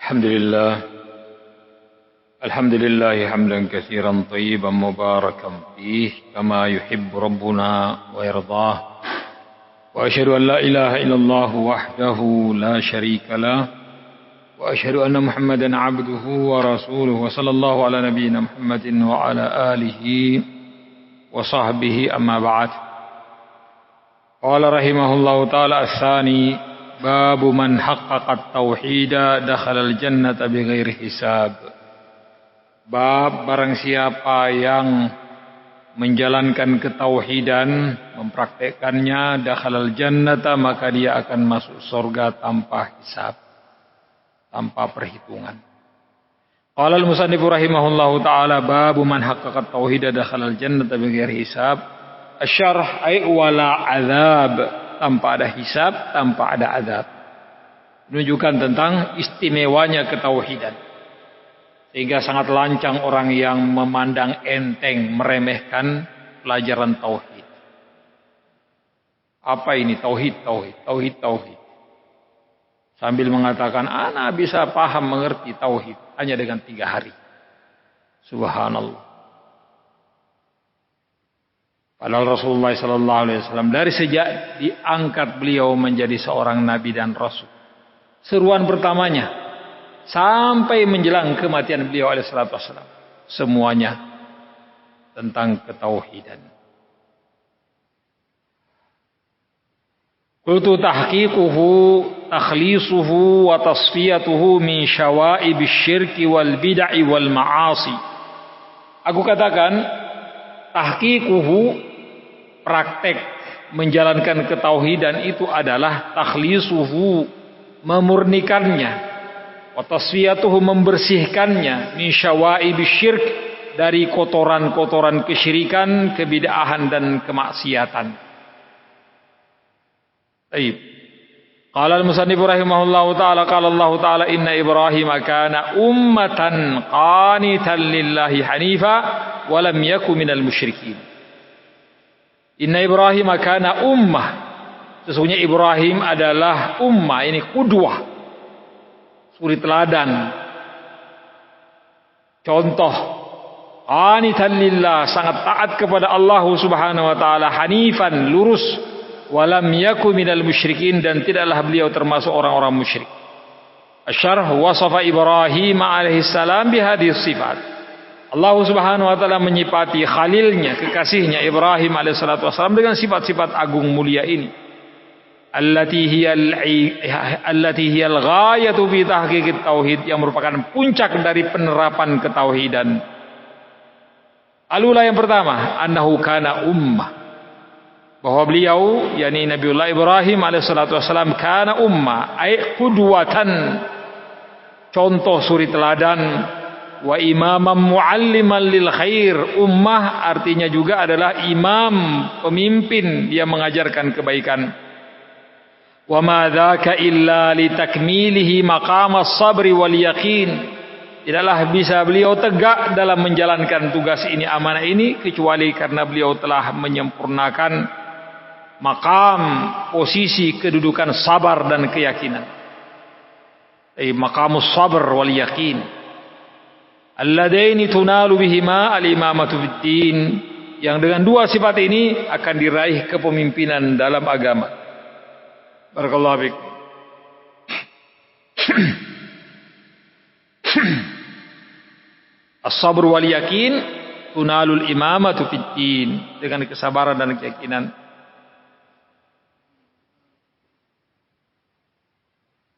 الحمد لله حمدا كثيرا طيبا مباركا فيه كما يحب ربنا ويرضاه وأشهد أن لا إله إلا الله وحده لا شريك له وأشهد أن محمدا عبده ورسوله وصلى الله على نبينا محمد وعلى آله وصحبه أما بعد. قال رحمه الله تعالى الثاني باب من حقق التوحيد دخل الجنة بغير حساب. Bab barang siapa yang menjalankan ketauhidan, mempraktekannya, dakhalal jannata, maka dia akan masuk surga tanpa hisab, tanpa perhitungan. Qala al-musannif rahimahullahu ta'ala babu man haqqaqa at-tauhid dakhalal jannata bighairi hisab. Asy-syarh ay wala azab, tanpa ada hisab, tanpa ada azab. Menunjukkan tentang istimewanya ketauhidan. Sehingga sangat lancang orang yang memandang enteng, meremehkan pelajaran tauhid. Apa ini tauhid? Sambil mengatakan, ana bisa paham mengerti tauhid hanya dengan 3 hari. Subhanallah. Padahal Rasulullah SAW dari sejak diangkat beliau menjadi seorang nabi dan rasul, seruan pertamanya sampai menjelang kematian beliau alaihissalatu wassalam, semuanya tentang ketauhidan. Qultu tahqiquhu takhlisuhu wa tasfiyatuhu min syawa'ib syirki wal bid'ah wal ma'asi. Aku katakan tahqiquhu, praktek menjalankan ketauhidan itu adalah takhlisuhu, memurnikannya, wa tasfiyatuhu, membersihkannya, min syawa'ib syirk, dari kotoran-kotoran kesyirikan, kebid'ahan dan kemaksiatan. Baik. Qala al-musannif rahimahullahu ta'ala qala Allah ta'ala inna Ibrahim kana ummatan qanitan lillahi hanifa wa lam yakun minal musyrikin. Inna Ibrahim kana ummah, sesungguhnya Ibrahim adalah ummah, ini qudwah, suri teladan, contoh, qanitan lillah, sangat taat kepada Allah Subhanahu wa taala, hanifan, lurus, walam yakun minal musyrikin, dan tidaklah beliau termasuk orang-orang musyrik. Asy-syarh wasafa Ibrahim alaihi salam bihadhihi sifat. Allah Subhanahu wa taala menyifati khalilnya, kekasihnya Ibrahim alaihi salatu wasallam dengan sifat-sifat agung mulia ini. Allati hiyal ghayatu fi tahqiqit tauhid, yang merupakan puncak dari penerapan ketauhidan. Alula, yang pertama, annahu kana ummah, bahwa beliau yakni Nabiullah Ibrahim alaihi salatu wasallam kana ummah ay qudwatan, contoh suri teladan, wa imaman mualliman lil khair. Ummah artinya juga adalah imam, pemimpin, dia mengajarkan kebaikan. Wa ma dzaka illa litakmilihi maqamas sabri wal yaqin. Tidaklah bisa beliau tegak dalam menjalankan tugas ini, amanah ini, kecuali karena beliau telah menyempurnakan maqam, posisi, kedudukan sabar dan keyakinan. Maqamus sabr wal yaqin alladaini tunalu bihima al-imamatu fid-din, yang dengan 2 sifat ini akan diraih kepemimpinan dalam agama. Barakallahu fiik. As-sabr wal yakin tunalul imamatu fid din, dengan kesabaran dan keyakinan.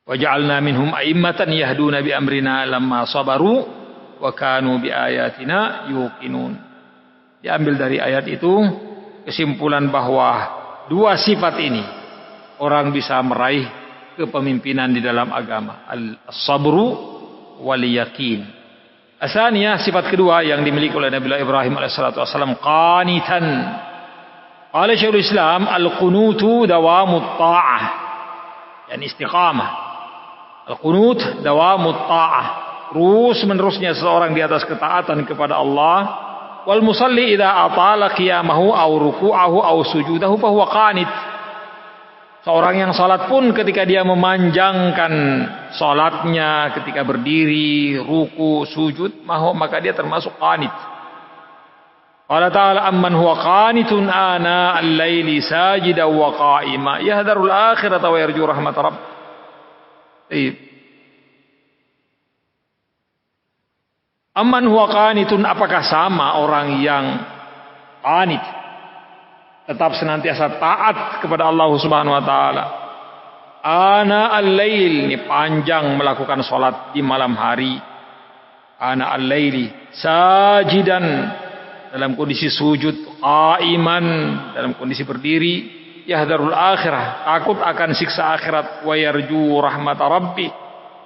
Wa ja'alna minhum a'immatan yahduna bi amrina lamma sabaru wa kanu bi ayatina yuqinun. Diambil dari ayat itu kesimpulan bahwa 2 sifat ini orang bisa meraih kepemimpinan di dalam agama, as-sabru wal yaqin. Asalnya sifat kedua yang dimiliki oleh Nabi Ibrahim alaihissalatu wassalam, qanitan. Qala Syekhul Islam, al-qunutu dawamut ta'ah, yani istiqamah. Al-qunut dawamut ta'ah, terus menerusnya seseorang di atas ketaatan kepada Allah. Wal musalli idza atala qiyamahu aw ruku'ahu aw sujudahu fa huwa qanit. Seorang yang salat pun ketika dia memanjangkan salatnya, ketika berdiri, ruku, sujud, maka dia termasuk qanit. Qala ta'ala amman huwa qanitun ana al-laili sajidan wa qa'ima yahdharul akhirata wa yarju rahmat rabb. Amman huwa qanitun, apakah sama orang yang qanit, tetap senantiasa taat kepada Allah Subhanahu wa taala. Ana al-lail, ini panjang melakukan salat di malam hari. Ana al-laili sajidan, dalam kondisi sujud, qaiman, dalam kondisi berdiri, yahdharul akhirah, takut akan siksa akhirat, wa yarju rahmat rabbi,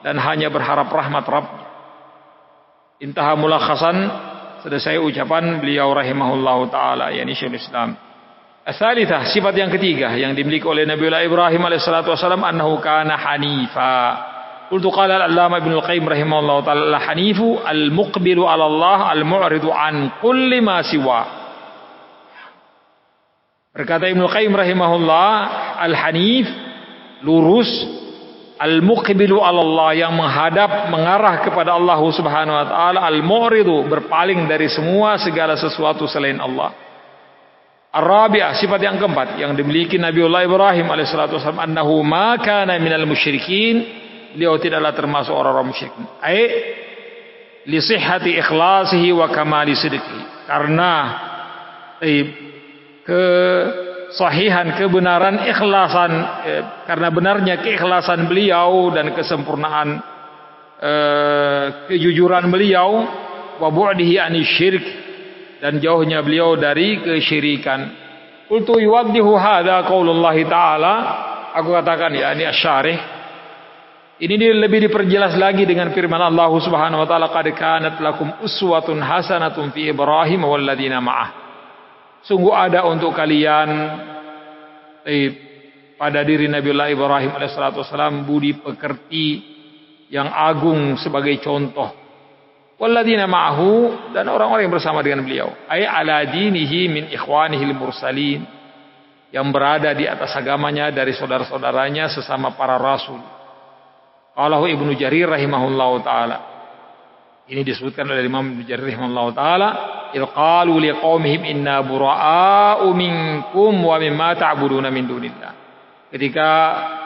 dan hanya berharap rahmat Rabb. Intaha mulakhasan, selesai ucapan beliau rahimahullahu taala, yakni Syekhul Islam. As-salitsah, sifat yang ketiga yang dimiliki oleh Nabiullah Ibrahim alaihissalatu wassalam, annahu kana hanifa. Qultu qala al-Allamah Ibnu Al-Qayyim rahimahullahu ta'ala, al-hanifu al-muqbilu 'ala Allah al-mu'ridu an kulli ma siwa. Berkata Ibnu Al-Qayyim rahimahullah, al-hanif lurus, al-muqbilu 'ala Allah yang menghadap, mengarah kepada Allah Subhanahu wa taala, al-mu'ridu berpaling dari semua segala sesuatu selain Allah. Ar-rabi'ah, sifat yang keempat yang dimiliki Nabiullah Ibrahim alaihissalatu wassalam, annahu ma kana minal musyrikin, beliau tidaklah termasuk orang-orang musyrik. Ai li sihhati ikhlasihi wa kamali sidqihi, karena kesahihan, kebenaran, ikhlasan, karena benarnya keikhlasan beliau dan kesempurnaan kejujuran beliau, wa bu'dihi anisyirk, dan jauhnya beliau dari kesyirikan. Qultu yuwaddihu hadza qaulullah taala, aku katakan ya ini asy-syarih, ini lebih diperjelas lagi dengan firman Allah Subhanahu wa taala, qad kanat lakum uswatun hasanatun fi Ibrahim wal ladzina ma'ah. Sungguh ada untuk kalian pada diri Nabiullah Ibrahim alaihissalatu wassalam budi pekerti yang agung sebagai contoh. Walladzina ma'ahu, dan orang-orang yang bersama dengan beliau, ay ala dinihi min ikhwanihi al-mursalin, yang berada di atas agamanya dari saudara-saudaranya sesama para rasul. Qalahu Ibnu Jarir rahimahullahu taala. Ini disebutkan oleh Imam Ibnu Jarir rahimahullahu taala, ilqalu liqaumihim inna bura'a'u minkum wa mimma ta'buduna min dunillah. Ketika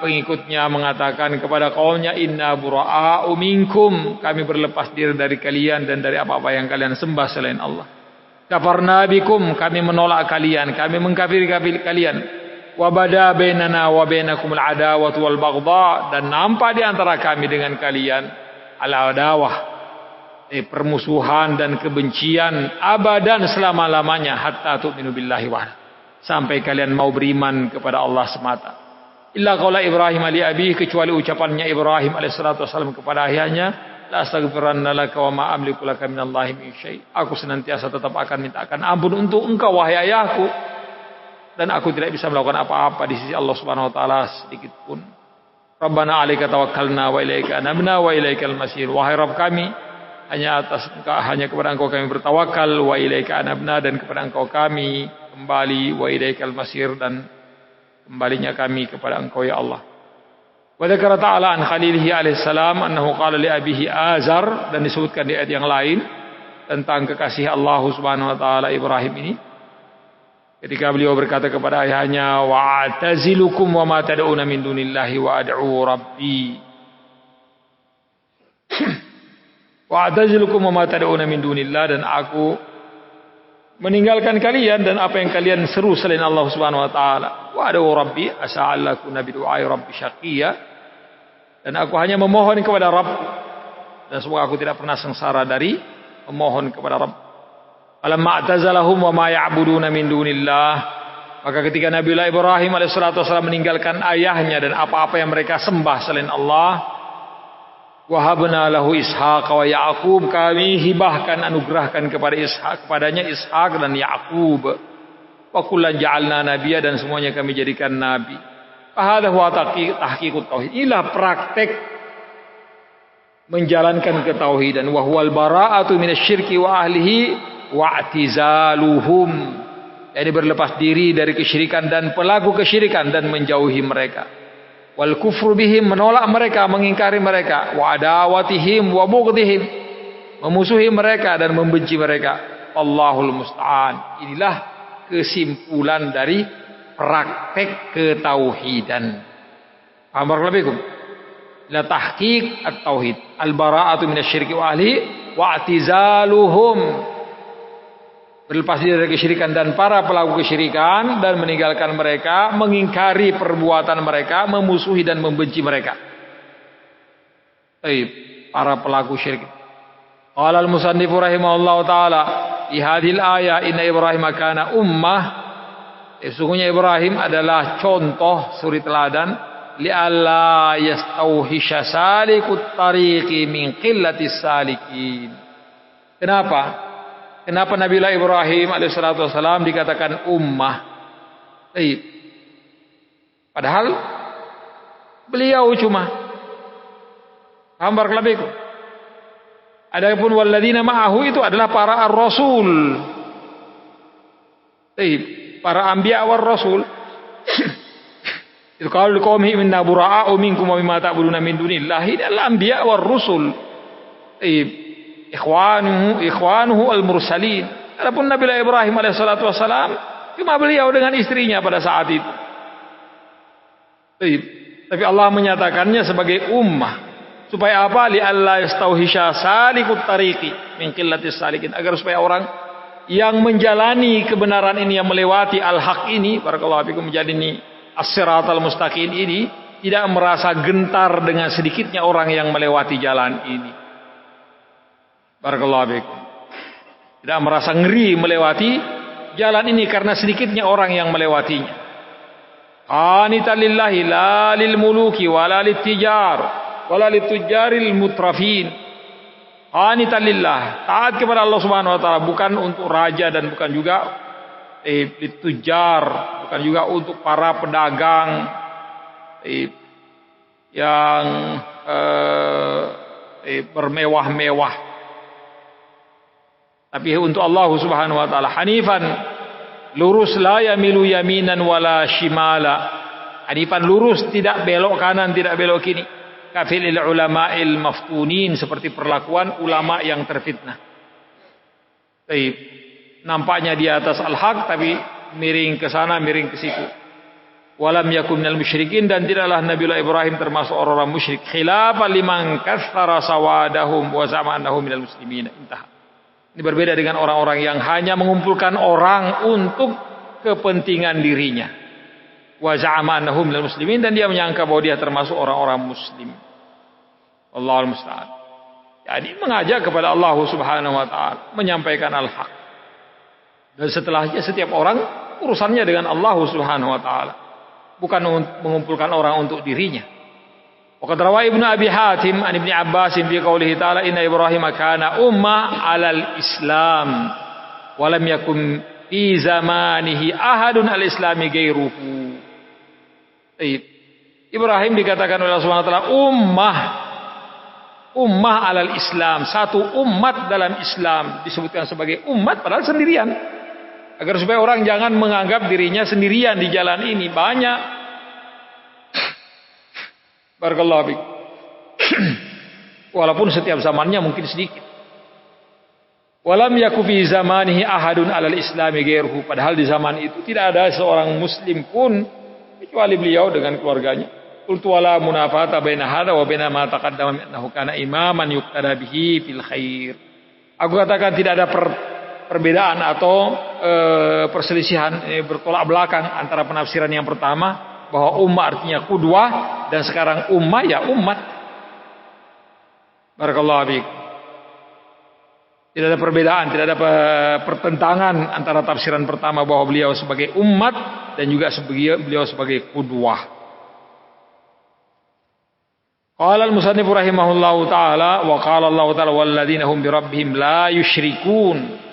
pengikutnya mengatakan kepada kaumnya, inna bura'a'u minkum, kami berlepas diri dari kalian dan dari apa-apa yang kalian sembah selain Allah. Kafarna bikum, kami menolak kalian, kami mengkafiri kalian. Wa bada bainana wa bainakumul adawatu wal baghdha, dan nampak di antara kami dengan kalian al-adawah, permusuhan dan kebencian, abadan, selama-lamanya, hatta tu'minu billahi wahda, sampai kalian mau beriman kepada Allah semata. Illa qaula Ibrahim li abi, kecuali ucapannya Ibrahim alaihissalatu wassalam kepada ayahnya, la astaghfiranna laka wa ma amliku laka minallahi min syai', aku senantiasa tetap akan mintakan ampun untuk engkau wahai ayahku, dan aku tidak bisa melakukan apa-apa di sisi Allah Subhanahu wa taala sedikit pun. Rabbana 'alaika tawakkalna wa ilaika anabna wa ilaikal masir, wahai Rabb kami, hanya kepada engkau kami bertawakal, wa ilaika anabna, dan kepada engkau kami kembali, wa ilaikal masir, dan kembalinya kami kepada engkau ya Allah. Wa dzakara ta'ala an khalilihi alaihi salam annahu qala li abihi Azar, dan disebutkan di ayat yang lain tentang kekasih Allah Subhanahu wa taala Ibrahim ini, ketika beliau berkata kepada ayahnya, wa atazilukum wa ma tad'una min dunillahi wa ad'u rabbi. Wa atazilukum wa ma tad'una min dunillah, dan aku meninggalkan kalian dan apa yang kalian seru selain Allah Subhanahu wa taala. Wa ad'u rabbi as'alaku nabi du'ai rabbi syaqiyya, dan aku hanya memohon kepada Rabb, dan semoga aku tidak pernah sengsara dari memohon kepada Rabb. Alamma a'tazalahum wa ma ya'buduna min dunillah, maka ketika Nabiullah Ibrahim alaihissalatu wassalam meninggalkan ayahnya dan apa-apa yang mereka sembah selain Allah, wahabna lahu Ishaq wa Ya'qub, kami hibahkan, anugerahkan kepadanya Ishaq dan Ya'qub. Wa kullan ja'alna nabiyya, dan semuanya kami jadikan nabi. Hadza huwa tahqiqut tauhid. Inilah praktek menjalankan ketauhidan. Wa huwal bara'atu minasyirki wa ahlihi wa i'tizaluhum, yakni berlepas diri dari kesyirikan dan pelaku kesyirikan dan menjauhi mereka. Wal kufru bihim, menolak mereka, mengingkari mereka. Wa adawatihim wa bughdihim, memusuhi mereka dan membenci mereka. Allahul musta'an. Inilah kesimpulan dari praktek ketauhidan. Paham barakallahu la tahqiq at-tauhid, al-bara'atu minasyirki wa ahli wa i'tizaluhum, berlepas diri dari kesyirikan dan para pelaku kesyirikan dan meninggalkan mereka, mengingkari perbuatan mereka, memusuhi dan membenci mereka. Baik, para pelaku syirik. Qala al-musannif rahimahullahu taala di hadhil ayat, inna Ibrahim kana ummah, sesungguhnya Ibrahim adalah contoh suri teladan, li'alla yastauhisha salikut tariqi min qillatis salikin. Kenapa Nabiullah Ibrahim alaihissalatu wassalam dikatakan ummah? Padahal beliau cuma hambar kelabiku. Adapun walladzina ma'ahu itu adalah para ar-rasul. Para anbiya war rasul. Itu kalau liqaumihi minna bura'a'u minkum wa mimma ta'buduna min dunillahi, al-anbiya war rusul. Ikhwanuhu al-mursalin. Adapun Nabi Ibrahim alaihissalatu wassalam cuma beliau dengan istrinya pada saat itu. Tapi Allah menyatakannya sebagai ummah. Supaya apa? Li alla yastauhisha salikut tariqi min qillatis salikin, agar supaya orang yang menjalani kebenaran ini, yang melewati al-haq ini, barakallahu fikum, menjadi ini as-siratal mustaqim ini, tidak merasa gentar dengan sedikitnya orang yang melewati jalan ini. Barakallahu fikum. Tidak merasa ngeri melewati jalan ini karena sedikitnya orang yang melewatinya. Qanitan lillahi la lil muluki wala lit tijar wala lit tujaril mutrafin. Qanitan lillah, taat kepada Allah Subhanahu wa taala, bukan untuk raja dan bukan juga tujar, bukan juga untuk para pedagang yang bermewah-mewah, tapi untuk Allah Subhanahu wa taala. Hanifan, lurus, la yamilu yaminan wala shimala. Hanifan, lurus, tidak belok kanan, tidak belok kiri. Kafilil ulama'il maftunin, seperti perlakuan ulama yang terfitnah. Nampaknya di atas al-haq tapi miring ke sana, miring ke situ. Walam yakun minal musyrikin, dan tidaklah Nabiullah Ibrahim termasuk orang-orang musyrik. Khilafan liman katsara sawadahum wa za'ama annahum minal muslimin. Intah. Ini berbeda dengan orang-orang yang hanya mengumpulkan orang untuk kepentingan dirinya. Wa za'ama annahum minal muslimin, dan dia menyangka bahwa dia termasuk orang-orang muslim. Allahul musta'an. Jadi mengajak kepada Allah Subhanahu wa taala, menyampaikan al-haq. Dan setelahnya setiap orang urusannya dengan Allah Subhanahu wa taala, bukan mengumpulkan orang untuk dirinya. Waqad rawa Ibnu Abi Hatim an Ibnu Abbas bi qoulihi ta'ala inna Ibrahim kana ummah 'alal Islam wa lam yakun fi zamanihi ahadun al-islami ghairuhu. Ibrahim dikatakan oleh Allah Subhanahu wa taala ummah 'alal Islam, satu umat dalam Islam, disebutkan sebagai umat padahal sendirian. Agar supaya orang jangan menganggap dirinya sendirian di jalan ini, banyak. Barakallahu fiik. Walaupun setiap zamannya mungkin sedikit. Walam yaku fi zamanihi ahadun 'alal islami ghairuhu, padahal di zaman itu tidak ada seorang muslim pun kecuali beliau dengan keluarganya. Qultu wala munafata baina hada wa baina ma taqaddama annahu kana imaman yuqtada bihi fil khair. Aku katakan tidak ada perbedaan atau perselisihan, bertolak belakang antara penafsiran yang pertama bahwa ummah artinya qudwah, dan sekarang ummah ya umat. Barakallahu fiik. Tidak ada perbedaan, tidak ada pertentangan antara tafsiran pertama bahwa beliau sebagai umat dan juga beliau sebagai qudwah. Qala al-musannif rahimahullahu taala wa qala Allah taala walladzina hum bi rabbihim la yusyrikun.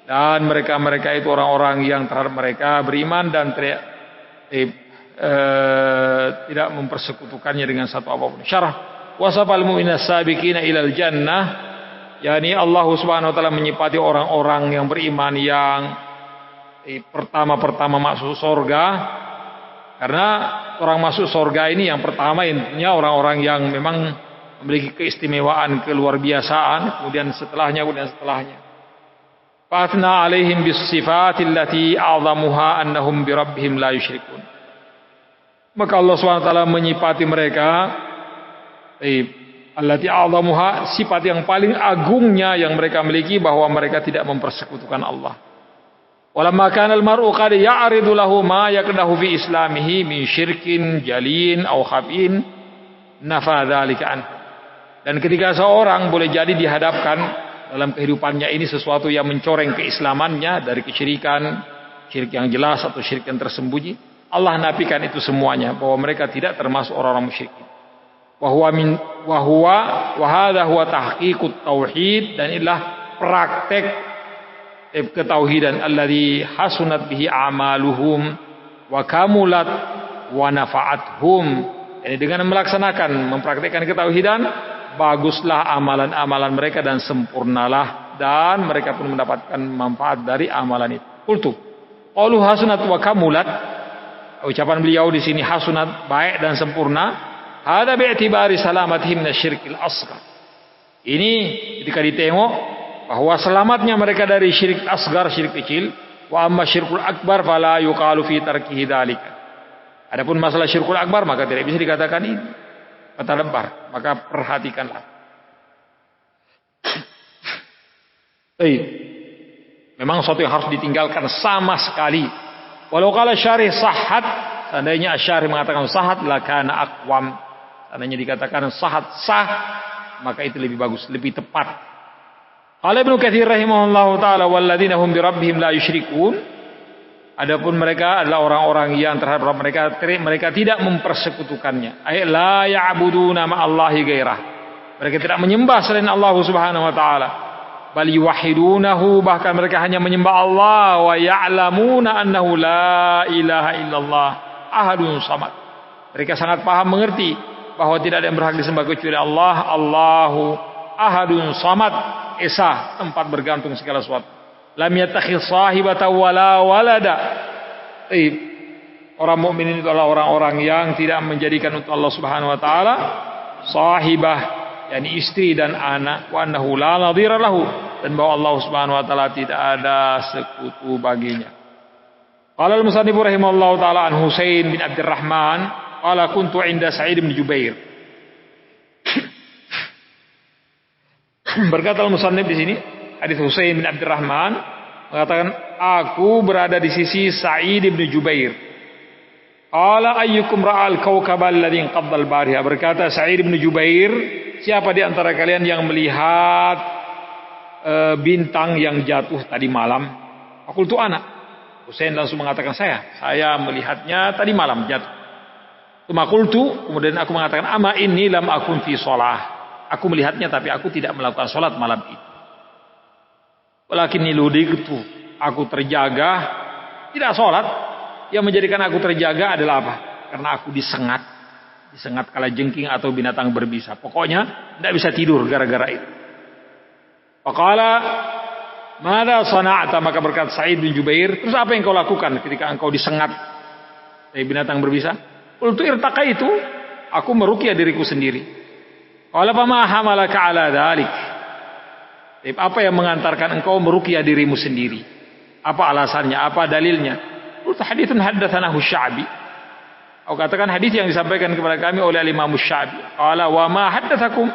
Dan mereka itu orang-orang yang terhadap mereka beriman dan tidak mempersekutukannya dengan satu apapun. Syarah wasafal mu'minina sabiqina ilal jannah, yakni Allah Subhanahu wa taala menyifati orang-orang yang beriman yang pertama-pertama masuk surga. Karena orang masuk surga ini yang pertama intinya orang-orang yang memang memiliki keistimewaan, keluar biasaan, kemudian setelahnya. Fatna alaihim bis sifatil lati a'zamuha annahum bi rabbihim la yusyrikun. Maka Allah SWT menyifati mereka allati a'zamuha, sifat yang paling agungnya yang mereka miliki bahwa mereka tidak mempersekutukan Allah. Walamma kana al-mar'u qad ya'ridu lahu ma yakdahu fi islamihi min syirkin jalin aw khabin nafa dzalika an. Dan ketika seorang boleh jadi dihadapkan dalam kehidupannya ini sesuatu yang mencoreng keislamannya dari kesyirikan, syirik yang jelas atau syirik yang tersembunyi, Allah nafikan itu semuanya bahwa mereka tidak termasuk orang-orang musyrik. Wa hadha huwa tahqiqut tauhid, dan inilah praktek ketauhidan alladzi hasunat bihi a'maluhum wa kamulat wa nafa'athum. Ini dengan mempraktikkan ketauhidan, baguslah amalan-amalan mereka dan sempurnalah, dan mereka pun mendapatkan manfaat dari amalan itu. Qultu qalu hasunat wa kamulat, ucapan beliau di sini hasunat, baik dan sempurna, hada bi'tibari salamatihim minasyirkil asghar. Ini ketika ditengok bahwa selamatnya mereka dari syirik asgar, syirik kecil, wa amma syirkul akbar fala yuqalu fi tarkihi dzalika. Adapun masalah syirkul akbar maka tidak bisa dikatakan ini kata lebar, maka perhatikanlah. Memang sesuatu yang harus ditinggalkan sama sekali. Walau qala syarih sahhat, seandainya syarih mengatakan sahhat lakana aqwam, seandainya dikatakan sahhat sah, maka itu lebih bagus, lebih tepat. Qala Ibnu Katsir rahimahullahu taala walladzina hum bi rabbihim la yusyrikun. Adapun mereka adalah orang-orang yang terhadap mereka tidak mempersekutukannya. Ay la ya'buduna ma'allahi ghairah. Mereka tidak menyembah selain Allah Subhanahu wa taala. Bal yuwahhidunahu, bahkan mereka hanya menyembah Allah, wa ya'lamuna annahu la ilaha illallah ahadun samad. Mereka sangat paham mengerti bahwa tidak ada yang berhak disembah kecuali Allah, Allahu ahadun samad, esa, tempat bergantung segala sesuatu. Lam yattakhidh sahibatan wala walada. Orang mukmin itu adalah orang-orang yang tidak menjadikan untuk Allah Subhanahu wa taala sahibah, yakni istri dan anak, wa annahu la nadhira lahu, dan bahwa Allah Subhanahu wa taala tidak ada sekutu baginya. Qala al-musannif rahimahullahu taala an Husain bin Abdurrahman qala kuntu 'inda Sa'id bin Jubair. Berkata al-musannif di sini, hadis Husain bin Abdurrahman mengatakan, aku berada di sisi Sa'id bin Jubair. Qala ayyukum ra'al kawkaba alladhi inqadda al-bariha. Berkata Sa'id bin Jubair, siapa di antara kalian yang melihat bintang yang jatuh tadi malam? Qultu ana. Husain langsung mengatakan saya melihatnya tadi malam jatuh. Qultu, kemudian aku mengatakan, ama inni lam akun fi shalah. Aku melihatnya tapi aku tidak melakukan sholat malam itu. Walakin niluditu, aku terjaga, tidak sholat. Yang menjadikan aku terjaga adalah apa? Karena aku disengat kalajengking atau binatang berbisa. Pokoknya tidak bisa tidur gara-gara itu. Faqala mada sana'ta, maka berkata Sa'id bin Jubair, terus apa yang kau lakukan ketika engkau disengat dari binatang berbisa? Qultu irtaqaitu, aku meruqyah diriku sendiri. Qala fa ma hamalaka ala dzalik? Apa yang mengantarkan engkau meruqyah dirimu sendiri? Apa alasannya? Apa dalilnya? Qultu haditsun haddatsanahu Sya'bi. Aku katakan hadis yang disampaikan kepada kami oleh Imam Sya'bi. Qala wa ma haddatsakum?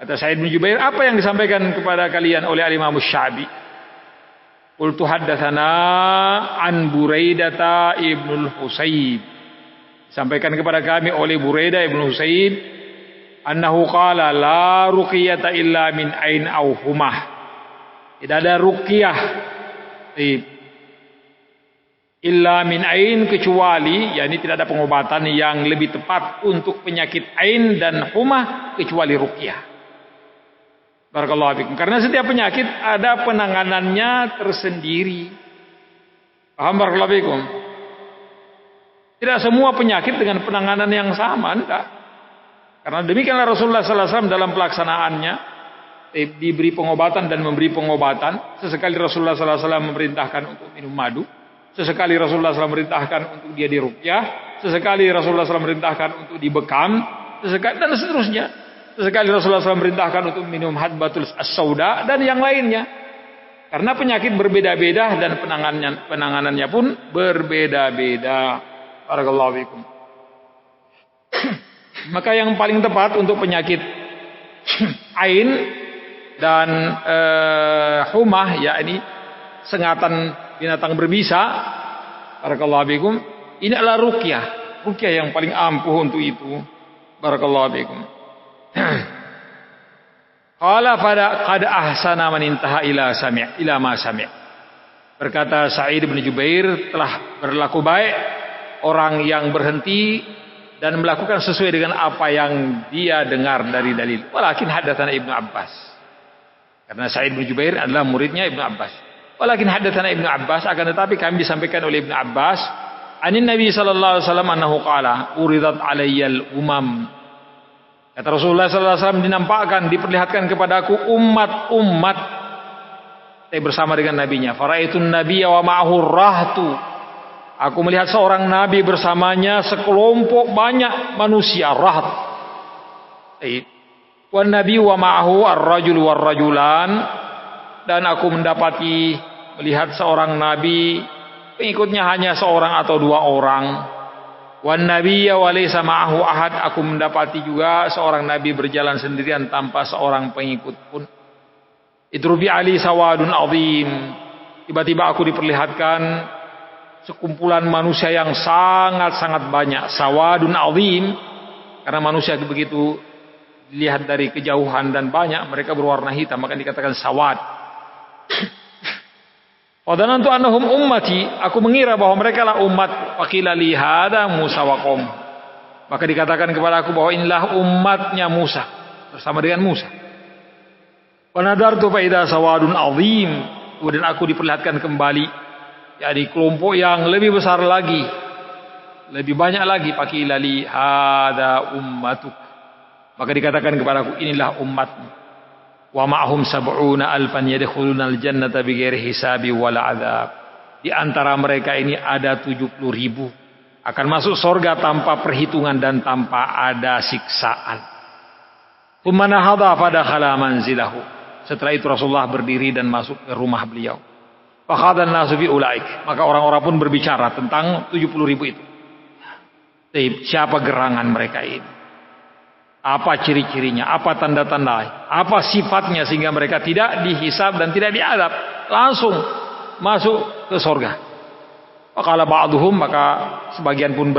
Kata Sa'id bin Jubair, apa yang disampaikan kepada kalian oleh Imam Sya'bi? Qultu haddatsana an Buraidah ibnul Husayb. Disampaikan kepada kami oleh Buraidah ibnul Husayb annahu qala la ruqyata illa min ain aw humah. Tidak ada ruqyah illa min ain, kecuali yakni tidak ada pengobatan yang lebih tepat untuk penyakit ain dan humah kecuali ruqyah. Barakallahu fikum. Karena setiap penyakit ada penanganannya tersendiri. Paham barakallahu fikum? Tidak semua penyakit dengan penanganan yang sama, enggak. Karena demikianlah Rasulullah sallallahu alaihi wasallam dalam pelaksanaannya diberi pengobatan dan memberi pengobatan. Sesekali Rasulullah SAW memerintahkan untuk minum madu. Sesekali Rasulullah SAW memerintahkan untuk dia diruqyah. Sesekali Rasulullah SAW memerintahkan untuk dibekam. Sesekali dan seterusnya. Sesekali Rasulullah SAW memerintahkan untuk minum hadbatul as-sauda dan yang lainnya. Karena penyakit berbeda-beda dan penanganannya pun berbeda-beda. Barakallahu fikum. Maka yang paling tepat untuk penyakit ain dan humah, yakni sengatan binatang berbisa, barakallahu fikum, ini adalah ruqyah. Ruqyah yang paling ampuh untuk itu. Barakallahu fikum. Qala fada qad ahsana man intaha ila ma sami'. Berkata Sa'id bin Jubair, telah berlaku baik orang yang berhenti dan melakukan sesuai dengan apa yang dia dengar dari dalil. Walakin hadatsana Ibnu Abbas. Karena Sa'id bin Jubair adalah muridnya Ibnu Abbas. Walakin hadatsana Ibnu Abbas, akan tetapi kami disampaikan oleh Ibnu Abbas, anin Nabi sallallahu alaihi wasallam annahu qala, uridat alayyal umam. Kata Rasulullah sallallahu alaihi wasallam, dinampakkan, diperlihatkan kepadaku umat-umat bersama dengan nabinya. Faraitun nabiyya wa ma'ahu rahtu. Aku melihat seorang nabi bersamanya sekelompok banyak manusia, rahat. Wan nabi wa ma'ahu ar-rajul war-rajulan, dan aku mendapati melihat seorang nabi pengikutnya hanya seorang atau dua orang. Wan nabiyya wa laysa ma'ahu ahad, aku mendapati juga seorang nabi berjalan sendirian tanpa seorang pengikut pun. Idrubi ali sawadun azim. Tiba-tiba aku diperlihatkan sekumpulan manusia yang sangat-sangat banyak. Sawadun azim, karena manusia begitu dilihat dari kejauhan dan banyak, mereka berwarna hitam, maka dikatakan sawad. Wadanantu annahum ummati, aku mengira bahwa mereka lah umat. Faqila li hada Musa wa qaum. Maka dikatakan kepada aku bahwa inilah umatnya Musa bersama dengan Musa. Wa nadartu fa idza sawadun azim. Kemudian aku diperlihatkan kembali, yakni kelompok yang lebih besar lagi, lebih banyak lagi. Faqila li hada ummatuk. Maka dikatakan kepada aku, inilah umatmu. Wa ma'hum sab'una alfan yadkhuluna al-jannata bighairi hisabi wala adzab. Di antara mereka ini ada 70.000 akan masuk surga tanpa perhitungan dan tanpa ada siksaan. Tsumma hadha fadakhala manzilahu. Setelah itu Rasulullah berdiri dan masuk ke rumah beliau. Fa khadha an-nasu bi ulaik. Maka orang-orang pun berbicara tentang 70.000 itu. Siapa gerangan mereka ini? Apa ciri-cirinya, apa tanda-tanda, apa sifatnya sehingga mereka tidak dihisab dan tidak diadab, langsung masuk ke surga. Faqala ba'duhum, maka sebagian pun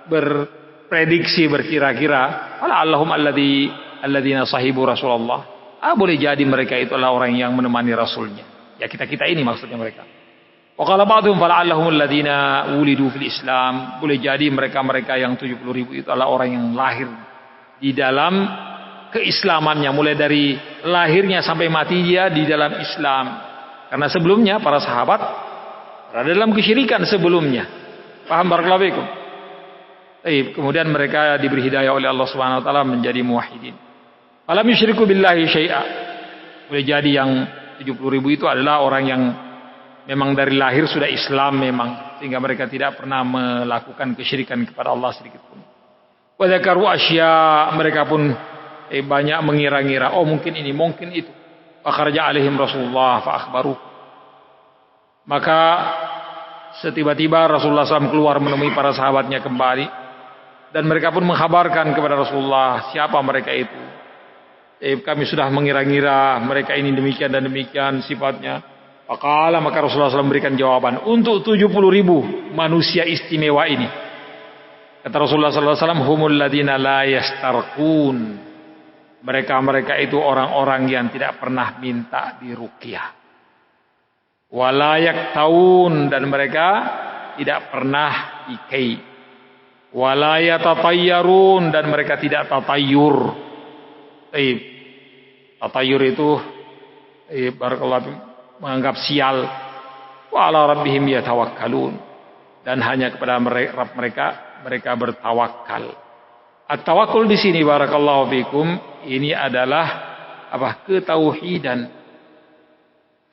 berprediksi, berkira-kira, ala allahum alladzina sahibu Rasulullah. Boleh jadi mereka itu adalah orang yang menemani Rasulnya. Ya kita ini maksudnya mereka. Waqala ba'duhum fala'allahum alladzina wulidu fil Islam. Boleh jadi mereka-mereka yang 70.000 itu adalah orang yang lahir di dalam keislamannya, mulai dari lahirnya sampai mati dia di dalam Islam. Karena sebelumnya para sahabat berada dalam kesyirikan sebelumnya. Paham barakallahu fikum? Kemudian mereka diberi hidayah oleh Allah Subhanahu wa taala menjadi muwahhidin. Alam yusyriku billahi syai'a. Boleh jadi yang 70.000 itu adalah orang yang memang dari lahir sudah Islam memang, sehingga mereka tidak pernah melakukan kesyirikan kepada Allah sedikit pun. Wa dzakaru asya, mereka pun banyak mengira-ngira, oh mungkin ini, mungkin itu. Fa kharaja alaihim Rasulullah fa akhbaru. Maka setiba-tiba Rasulullah SAW keluar menemui para sahabatnya kembali, dan mereka pun menghabarkan kepada Rasulullah siapa mereka itu. Kami sudah mengira-ngira mereka ini demikian dan demikian sifatnya. Faqala, maka Rasulullah SAW memberikan jawaban untuk 70.000 manusia istimewa ini. Kata Rasulullah SAW, humul ladina la yastarqun. Mereka itu orang-orang yang tidak pernah minta diruqyah. Walayak taun, dan mereka tidak pernah ikai. Walayatatayyarun, dan mereka tidak tatayur. Tatayur itu barakallahu menganggap sial. Wa ala rabbihim yatawakkalun, dan hanya kepada Rabb mereka bertawakal. At-tawakkul di sini barakallahu fikum ini adalah ketauhidan.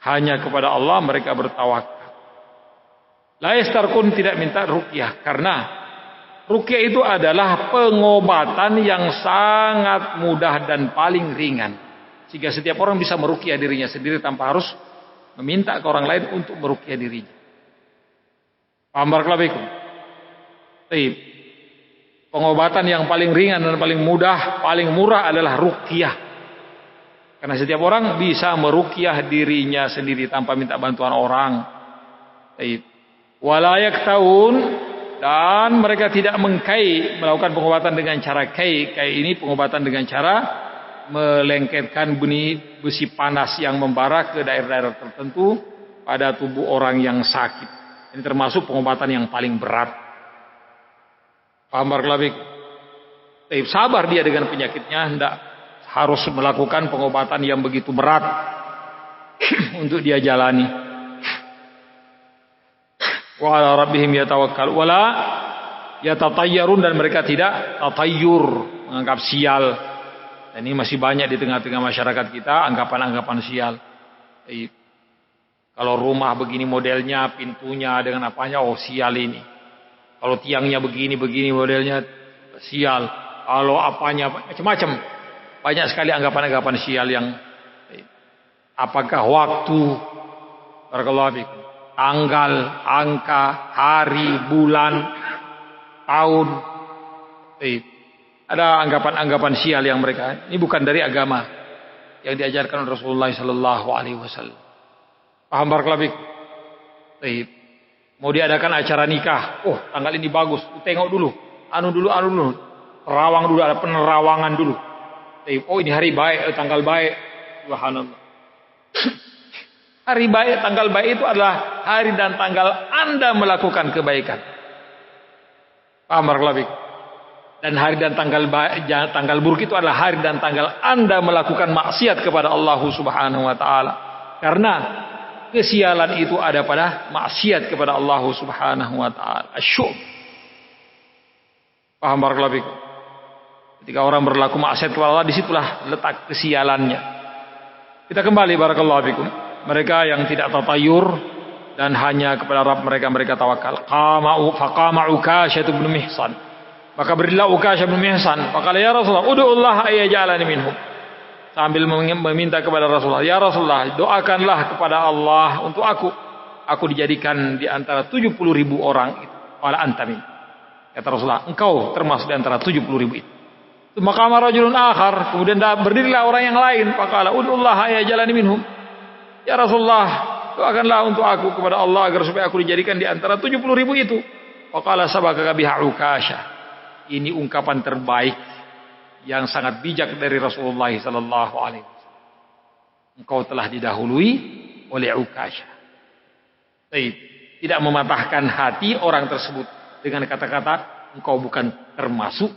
Hanya kepada Allah mereka bertawakal. La yastarqun, tidak minta ruqyah, karena ruqyah itu adalah pengobatan yang sangat mudah dan paling ringan. Sehingga setiap orang bisa meruqyah dirinya sendiri tanpa harus meminta ke orang lain untuk meruqyah dirinya. Paham barakallahu fikum? Baik. Pengobatan yang paling ringan dan paling mudah, paling murah adalah ruqyah. Karena setiap orang bisa meruqyah dirinya sendiri tanpa minta bantuan orang. Baik. Wala yaktawun, dan mereka tidak mengkai, melakukan pengobatan dengan cara kai. Kai ini pengobatan dengan cara melengketkan besi panas yang membara ke daerah-daerah tertentu pada tubuh orang yang sakit. Ini termasuk pengobatan yang paling berat. Paham barakallahu fikum? Sabar dia dengan penyakitnya, hendak harus melakukan pengobatan yang begitu berat untuk dia jalani. Wa ala rabbihim yatawakkal wala yatatayyarun, dan mereka tidak tatayyur, menganggap sial. Dan ini masih banyak di tengah-tengah masyarakat kita anggapan-anggapan sial. Kalau rumah begini modelnya, pintunya dengan apanya, oh sial ini. Kalau tiangnya begini modelnya, sial. Kalau apanya macam-macam. Banyak sekali anggapan-anggapan sial yang apakah waktu, barakallahu fikum, tanggal, angka, hari, bulan, tahun. Ada anggapan-anggapan sial yang mereka, ini bukan dari agama yang diajarkan Rasulullah sallallahu alaihi wasallam. Paham barakallahu fikum? Mau diadakan acara nikah, oh tanggal ini bagus, tengok dulu, anu dulu, terawang dulu, ada penerawangan dulu. Oh ini hari baik, tanggal baik. Subhanallah. Hari baik, tanggal baik itu adalah hari dan tanggal Anda melakukan kebaikan. Paham barakallahu fikum? Dan hari dan tanggal buruk itu adalah hari dan tanggal Anda melakukan maksiat kepada Allah Subhanahu wa taala. Karena kesialan itu ada pada maksiat kepada Allah Subhanahu wa taala. Asyuk. Paham barakallahu fikum? Ketika orang berlaku maksiat kepada Allah, disitulah letak kesialannya. Kita kembali barakallahu fikum. Mereka yang tidak tatayur dan hanya kepada Rabb mereka tawakal. Faqama Ukasyah bin Mihsan. Maka berilah Ukasyah bin Mihsan. Faqala ya Rasulullah, ud'ullah ayyajalani minhum. Sambil meminta kepada Rasulullah, ya Rasulullah, doakanlah kepada Allah untuk aku. Aku dijadikan di antara 70.000 orang itu. Wala antamin. Kata Rasulullah, engkau termasuk di antara 70.000 itu. Maka rajulun akhar, kemudian berdirilah orang yang lain. Faqala ud'ullah ayyajalani minhum. Ya Rasulullah, doakanlah untuk aku kepada Allah agar supaya aku dijadikan di antara 70.000 itu. Faqala sabaqaka biha Ukasyah. Ini ungkapan terbaik yang sangat bijak dari Rasulullah sallallahu alaihi wasallam. Engkau telah didahului oleh Ukasyah. Tidak mematahkan hati orang tersebut dengan kata-kata engkau bukan termasuk,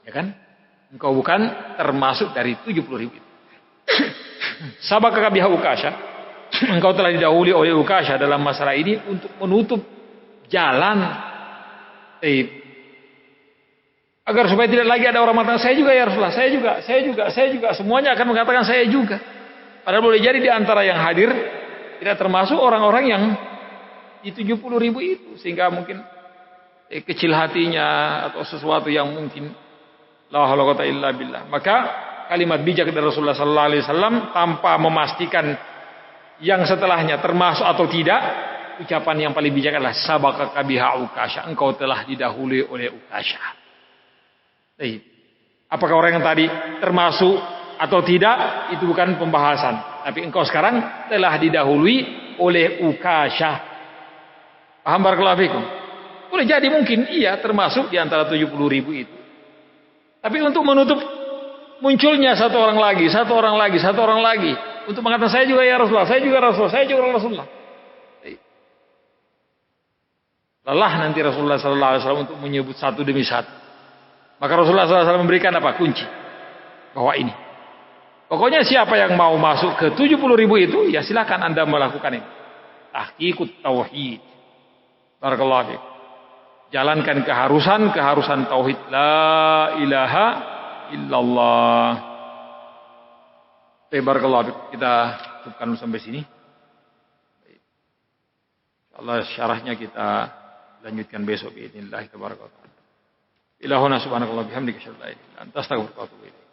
ya kan? Engkau bukan termasuk dari 70.000 itu. Sabaqaka biha Ukasyah. Engkau telah didahului oleh Ukasyah dalam masalah ini untuk menutup jalan agar supaya tidak lagi ada orang mengatakan saya juga ya Rasulullah, saya juga, semuanya akan mengatakan saya juga. Padahal boleh jadi di antara yang hadir tidak termasuk orang-orang yang di 70.000 itu, sehingga mungkin kecil hatinya atau sesuatu yang mungkin la haula wala quwwata illa billah. Maka kalimat bijak dari Rasulullah sallallahu alaihi wasallam tanpa memastikan yang setelahnya termasuk atau tidak, ucapan yang paling bijak adalah sabaqaka biha Ukasyah. Engkau telah didahului oleh Ukasyah. Apakah orang yang tadi termasuk atau tidak, itu bukan pembahasan. Tapi engkau sekarang telah didahului oleh Ukasyah. Paham barakallahu fikum? Boleh jadi mungkin iya termasuk di antara 70.000 itu. Tapi untuk menutup munculnya satu orang lagi untuk mengatakan saya juga ya Rasulullah, saya juga Rasulullah. Lelah nanti Rasulullah sallallahu alaihi wasallam untuk menyebut satu demi satu. Maka Rasulullah sallallahu alaihi wasallam memberikan apa? Kunci. Bahwa ini. Pokoknya siapa yang mau masuk ke 70.000 itu, ya silakan Anda melakukan ini. Tahqiqut tauhid. Barakallahu fiik. Jalankan keharusan tauhid la ilaha illallah. Barakallahu, kita cukupkan sampai sini. Insyaallah syarahnya kita lanjutkan besok باذن الله تبارك وتعالى. Ilahuna subhanakallah bihamdika asyhadu an la ilaha illa anta astaghfiruka wa atubu ilaik.